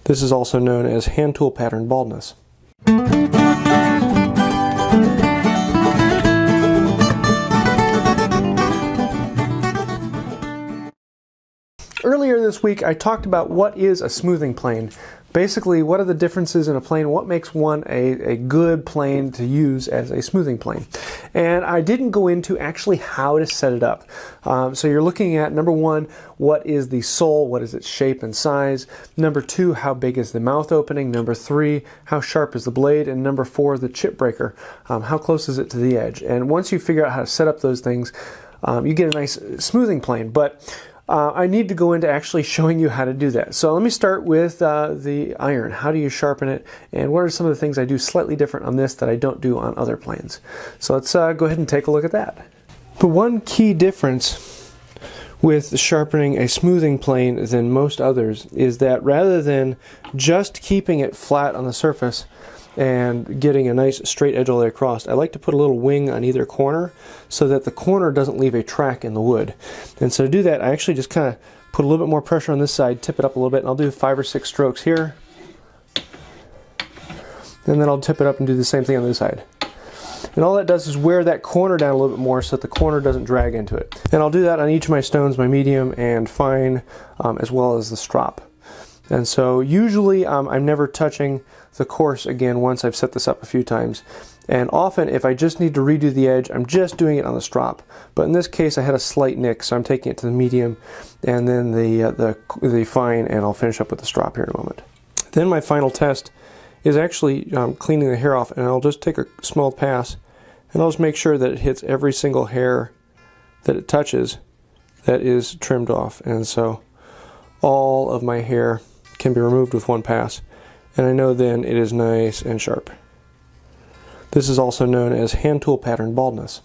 This is also known as hand tool pattern baldness. Earlier this week I talked about what is a smoothing plane. Basically, what are the differences in a plane? What makes one a good plane to use as a smoothing plane? And I didn't go into actually how to set it up. So you're looking at, number one, what is the sole? What is its shape and size? Number two, how big is the mouth opening? Number three, how sharp is the blade? And number four, the chip breaker. How close is it to the edge? And once you figure out how to set up those things, you get a nice smoothing plane. But I need to go into actually showing you how to do that. So let me start with the iron. How do you sharpen it? And what are some of the things I do slightly different on this that I don't do on other planes? So let's go ahead and take a look at that. The one key difference with sharpening a smoothing plane than most others is that rather than just keeping it flat on the surface and getting a nice straight edge all the way across, I like to put a little wing on either corner so that the corner doesn't leave a track in the wood. And so to do that, I actually just kind of put a little bit more pressure on this side, tip it up a little bit, and I'll do 5 or 6 strokes here. And then I'll tip it up and do the same thing on this side. And all that does is wear that corner down a little bit more so that the corner doesn't drag into it. And I'll do that on each of my stones, my medium and fine, as well as the strop. And so usually I'm never touching the coarse again once I've set this up a few times. And often if I just need to redo the edge, I'm just doing it on the strop. But in this case I had a slight nick, so I'm taking it to the medium and then the fine, and I'll finish up with the strop here in a moment. Then my final test is actually cleaning the hair off, and I'll just take a small pass and I'll just make sure that it hits every single hair that it touches that is trimmed off. And so all of my hair can be removed with one pass, and I know then it is nice and sharp. This is also known as hand tool pattern baldness.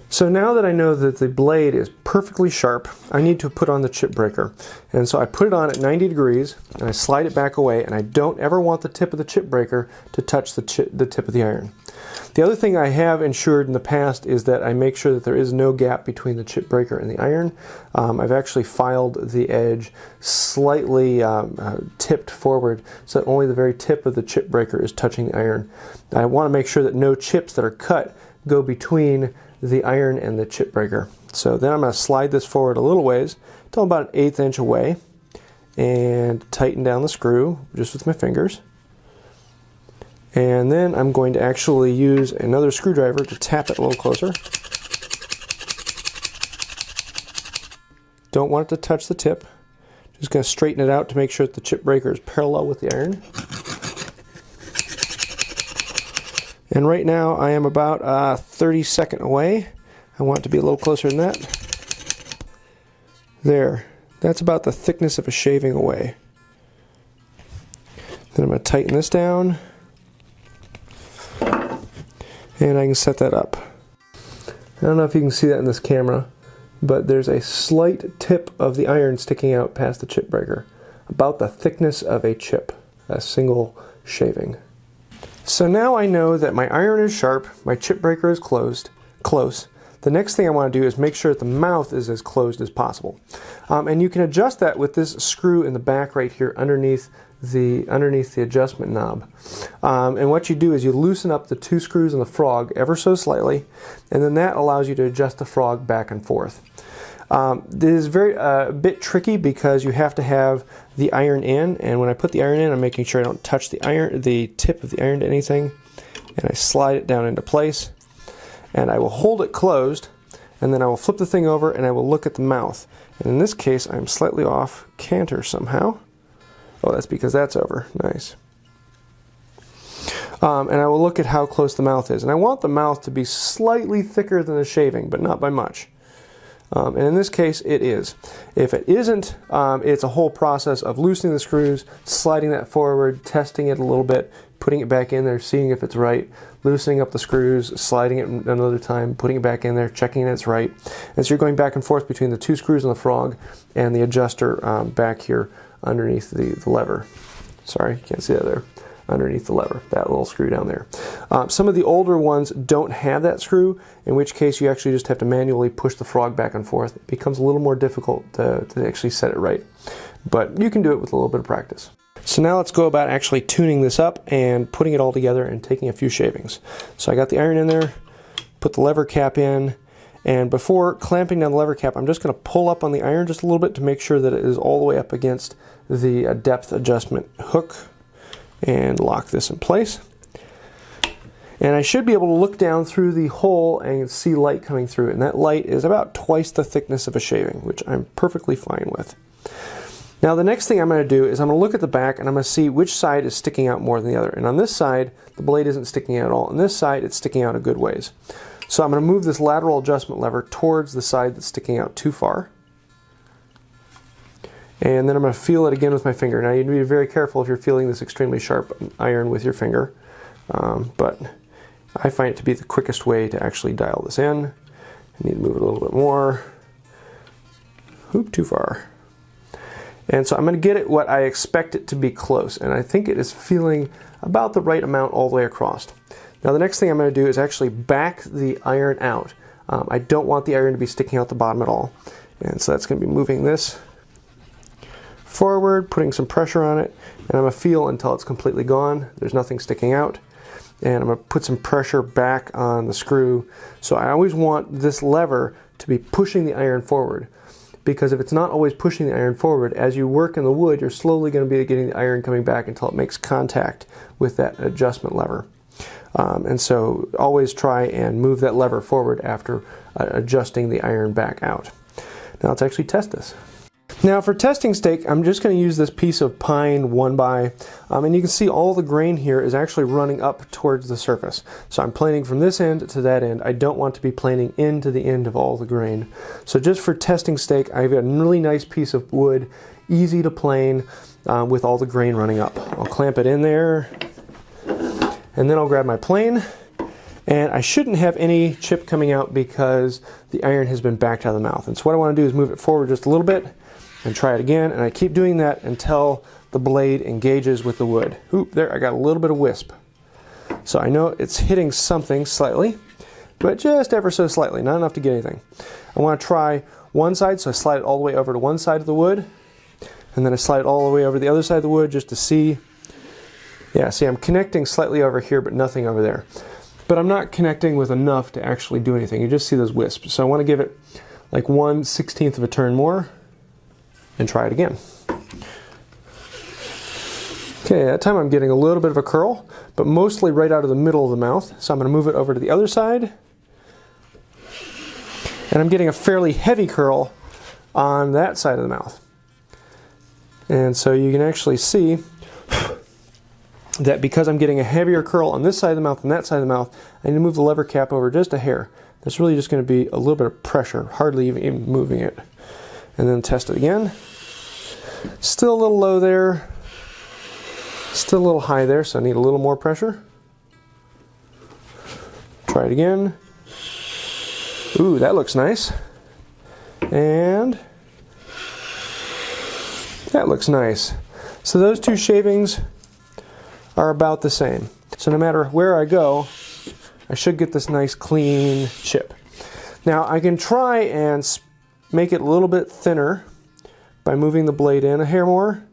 So now that I know that the blade is perfectly sharp, I need to put on the chip breaker. And so I put it on at 90 degrees and I slide it back away, and I don't ever want the tip of the chip breaker to touch the tip of the iron. The other thing I have ensured in the past is that I make sure that there is no gap between the chip breaker and the iron. I've actually filed the edge slightly tipped forward so that only the very tip of the chip breaker is touching the iron. I want to make sure that no chips that are cut go between the iron and the chip breaker. So then I'm going to slide this forward a little ways till about an 1/8 inch away and tighten down the screw just with my fingers. And then I'm going to actually use another screwdriver to tap it a little closer. Don't want it to touch the tip. Just going to straighten it out to make sure that the chip breaker is parallel with the iron. And right now I am about 32nd away. I want it to be a little closer than that. There. That's about the thickness of a shaving away. Then I'm going to tighten this down. And I can set that up. I don't know if you can see that in this camera, but there's a slight tip of the iron sticking out past the chip breaker. About the thickness of a chip. A single shaving. So now I know that my iron is sharp, my chip breaker is close. The next thing I want to do is make sure that the mouth is as closed as possible. And you can adjust that with this screw in the back right here underneath the adjustment knob. And what you do is you loosen up the 2 screws in the frog ever so slightly, and then that allows you to adjust the frog back and forth. This is a bit tricky because you have to have the iron in, and when I put the iron in, I'm making sure I don't touch the tip of the iron to anything, and I slide it down into place, and I will hold it closed, and then I will flip the thing over and I will look at the mouth. And in this case I'm slightly off canter somehow. Oh, that's because that's over. Nice. And I will look at how close the mouth is, and I want the mouth to be slightly thicker than the shaving, but not by much. And in this case it is. If it isn't, it's a whole process of loosening the screws, sliding that forward, testing it a little bit, putting it back in there, seeing if it's right, loosening up the screws, sliding it another time, putting it back in there, checking that it's right. And so you're going back and forth between the 2 screws on the frog and the adjuster back here underneath the lever. Sorry, you can't see that there. Underneath the lever, that little screw down there. Some of the older ones don't have that screw, in which case you actually just have to manually push the frog back and forth. It becomes a little more difficult to actually set it right. But you can do it with a little bit of practice. So now let's go about actually tuning this up and putting it all together and taking a few shavings. So I got the iron in there, put the lever cap in, and before clamping down the lever cap, I'm just going to pull up on the iron just a little bit to make sure that it is all the way up against the depth adjustment hook, and lock this in place. And I should be able to look down through the hole and see light coming through, and that light is about twice the thickness of a shaving, which I'm perfectly fine with. Now the next thing I'm going to do is I'm going to look at the back and I'm going to see which side is sticking out more than the other. And on this side, the blade isn't sticking out at all. On this side, it's sticking out a good ways. So I'm going to move this lateral adjustment lever towards the side that's sticking out too far. And then I'm going to feel it again with my finger. Now you need to be very careful if you're feeling this extremely sharp iron with your finger. But I find it to be the quickest way to actually dial this in. I need to move it a little bit more. Oop, too far. And so I'm going to get it what I expect it to be close, and I think it is feeling about the right amount all the way across. Now the next thing I'm going to do is actually back the iron out. I don't want the iron to be sticking out the bottom at all, and so that's going to be moving this forward, putting some pressure on it, and I'm going to feel until it's completely gone. There's nothing sticking out, and I'm going to put some pressure back on the screw. So I always want this lever to be pushing the iron forward, because if it's not always pushing the iron forward, as you work in the wood, you're slowly going to be getting the iron coming back until it makes contact with that adjustment lever. And so always try and move that lever forward after adjusting the iron back out. Now let's actually test this. Now for testing stake, I'm just going to use this piece of pine 1x, and you can see all the grain here is actually running up towards the surface. So I'm planing from this end to that end. I don't want to be planing into the end of all the grain. So just for testing stake, I've got a really nice piece of wood, easy to plane, with all the grain running up. I'll clamp it in there, and then I'll grab my plane. And I shouldn't have any chip coming out because the iron has been backed out of the mouth. And so what I want to do is move it forward just a little bit and try it again, and I keep doing that until the blade engages with the wood. Oop, there, I got a little bit of wisp. So I know it's hitting something slightly, but just ever so slightly, not enough to get anything. I want to try one side, so I slide it all the way over to one side of the wood, and then I slide it all the way over to the other side of the wood just to see. Yeah, see, I'm connecting slightly over here, but nothing over there. But I'm not connecting with enough to actually do anything. You just see those wisps. So I want to give it like 1/16 of a turn more and try it again. Okay, that time I'm getting a little bit of a curl, but mostly right out of the middle of the mouth. So I'm going to move it over to the other side. And I'm getting a fairly heavy curl on that side of the mouth. And so you can actually see that because I'm getting a heavier curl on this side of the mouth and that side of the mouth, I need to move the lever cap over just a hair. That's really just going to be a little bit of pressure, hardly even moving it. And then test it again. Still a little low there. Still a little high there, so I need a little more pressure. Try it again. Ooh, that looks nice. And that looks nice. So those two shavings are about the same. So no matter where I go, I should get this nice clean chip. Now I can try and make it a little bit thinner by moving the blade in a hair more,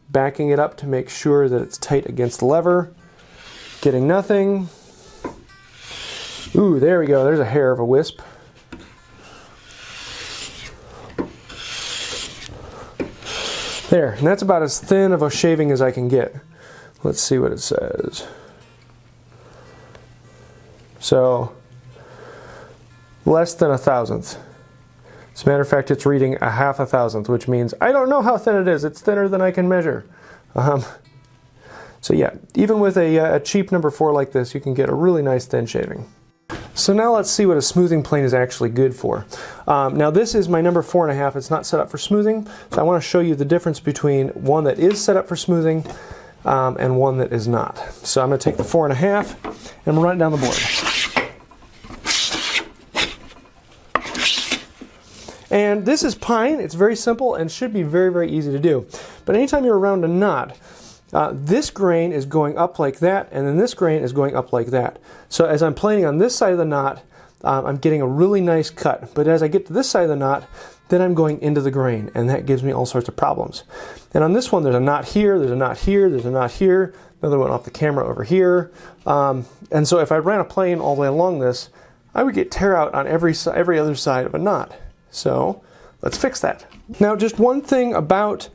backing it up to make sure that it's tight against the lever, getting nothing. Ooh, there we go, there's a hair of a wisp. There, and that's about as thin of a shaving as I can get. Let's see what it says. So, less than 1/1000th. As a matter of fact, it's reading 1/2 1,000th, which means I don't know how thin it is. It's thinner than I can measure. So yeah, even with a cheap number 4 like this, you can get a really nice thin shaving. So now let's see what a smoothing plane is actually good for. Now this is my number 4.5. It's not set up for smoothing, so I want to show you the difference between one that is set up for smoothing and one that is not. So I'm going to take the 4.5 and run it down the board. And this is pine. It's very simple and should be very, very easy to do. But anytime you're around a knot, this grain is going up like that, and then this grain is going up like that. So as I'm planing on this side of the knot, I'm getting a really nice cut. But as I get to this side of the knot, then I'm going into the grain, and that gives me all sorts of problems. And on this one, there's a knot here, there's a knot here, there's a knot here, another one off the camera over here. And so if I ran a plane all the way along this, I would get tear out on every other side of a knot. So let's fix that. Now, just one thing about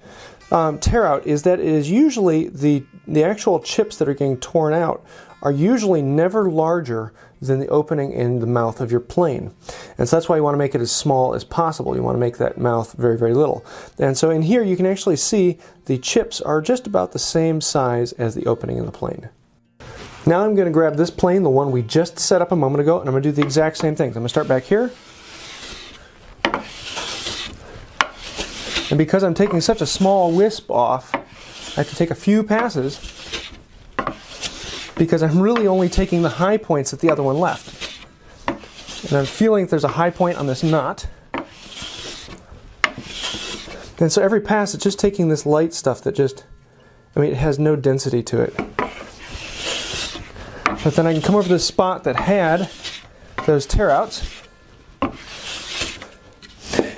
tear out is that it is usually the actual chips that are getting torn out are usually never larger than the opening in the mouth of your plane. And so that's why you want to make it as small as possible. You want to make that mouth very, very little. And so in here you can actually see the chips are just about the same size as the opening in the plane. Now I'm going to grab this plane, the one we just set up a moment ago, and I'm going to do the exact same things. I'm going to start back here. And because I'm taking such a small wisp off, I have to take a few passes because I'm really only taking the high points that the other one left. And I'm feeling there's a high point on this knot. And so every pass, it's just taking this light stuff that just, it has no density to it. But then I can come over to this spot that had those tear outs,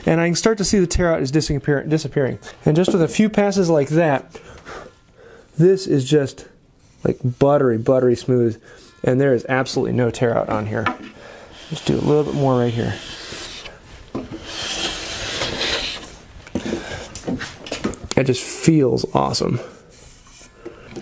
and I can start to see the tear out is disappearing. And just with a few passes like that, this is just like buttery, buttery smooth, and there is absolutely no tear out on here. Just do a little bit more right here. It just feels awesome.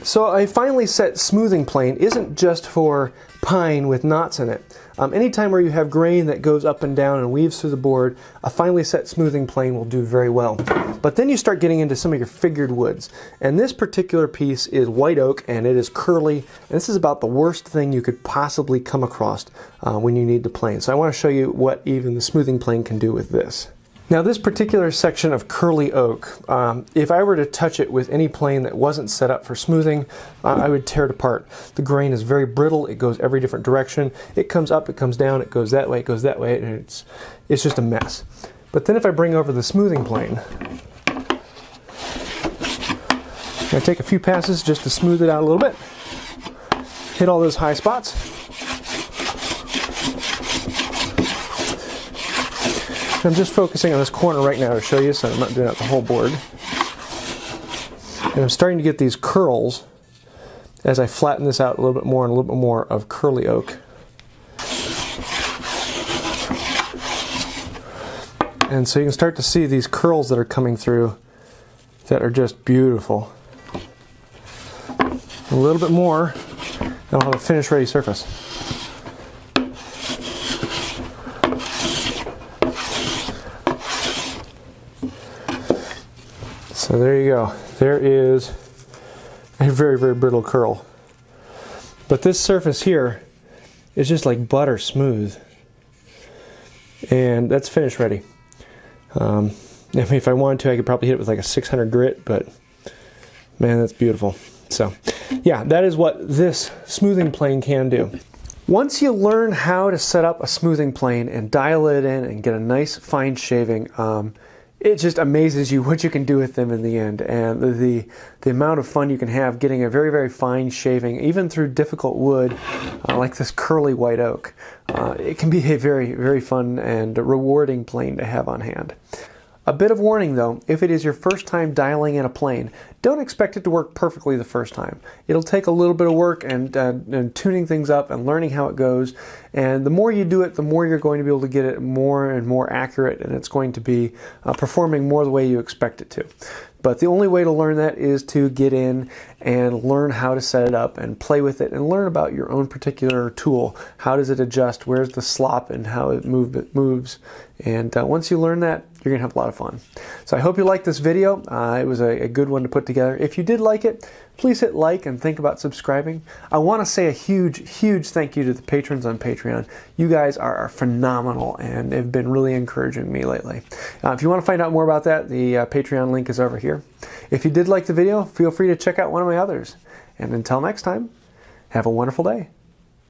So a finely set smoothing plane isn't just for pine with knots in it. Anytime where you have grain that goes up and down and weaves through the board, a finely set smoothing plane will do very well. But then you start getting into some of your figured woods. And this particular piece is white oak, and it is curly. And this is about the worst thing you could possibly come across when you need the plane. So I want to show you what even the smoothing plane can do with this. Now this particular section of curly oak, if I were to touch it with any plane that wasn't set up for smoothing, I would tear it apart. The grain is very brittle, it goes every different direction. It comes up, it comes down, it goes that way, it goes that way, and it's just a mess. But then if I bring over the smoothing plane, I take a few passes just to smooth it out a little bit, hit all those high spots. I'm just focusing on this corner right now to show you, so I'm not doing out the whole board. And I'm starting to get these curls as I flatten this out a little bit more and a little bit more of curly oak. And so you can start to see these curls that are coming through that are just beautiful. A little bit more, and I'll have a finished ready surface. So there you go. There is a very, very brittle curl. But this surface here is just like butter smooth. And that's finish ready. If I wanted to, I could probably hit it with like a 600 grit, but man, that's beautiful. So yeah, that is what this smoothing plane can do. Once you learn how to set up a smoothing plane and dial it in and get a nice fine shaving, it just amazes you what you can do with them in the end, and the amount of fun you can have getting a very, very fine shaving, even through difficult wood like this curly white oak. It can be a very, very fun and rewarding plane to have on hand. A bit of warning though, if it is your first time dialing in a plane, don't expect it to work perfectly the first time. It'll take a little bit of work and tuning things up and learning how it goes, and the more you do it, the more you're going to be able to get it more and more accurate, and it's going to be performing more the way you expect it to. But the only way to learn that is to get in and learn how to set it up and play with it and learn about your own particular tool. How does it adjust? Where's the slop and how it moves? And once you learn that, you're gonna have a lot of fun. So I hope you liked this video. It was a good one to put together. If you did like it, please hit like and think about subscribing. I want to say a huge, huge thank you to the patrons on Patreon. You guys are phenomenal and have been really encouraging me lately. If you want to find out more about that, the Patreon link is over here. If you did like the video, feel free to check out one of my others. And until next time, have a wonderful day.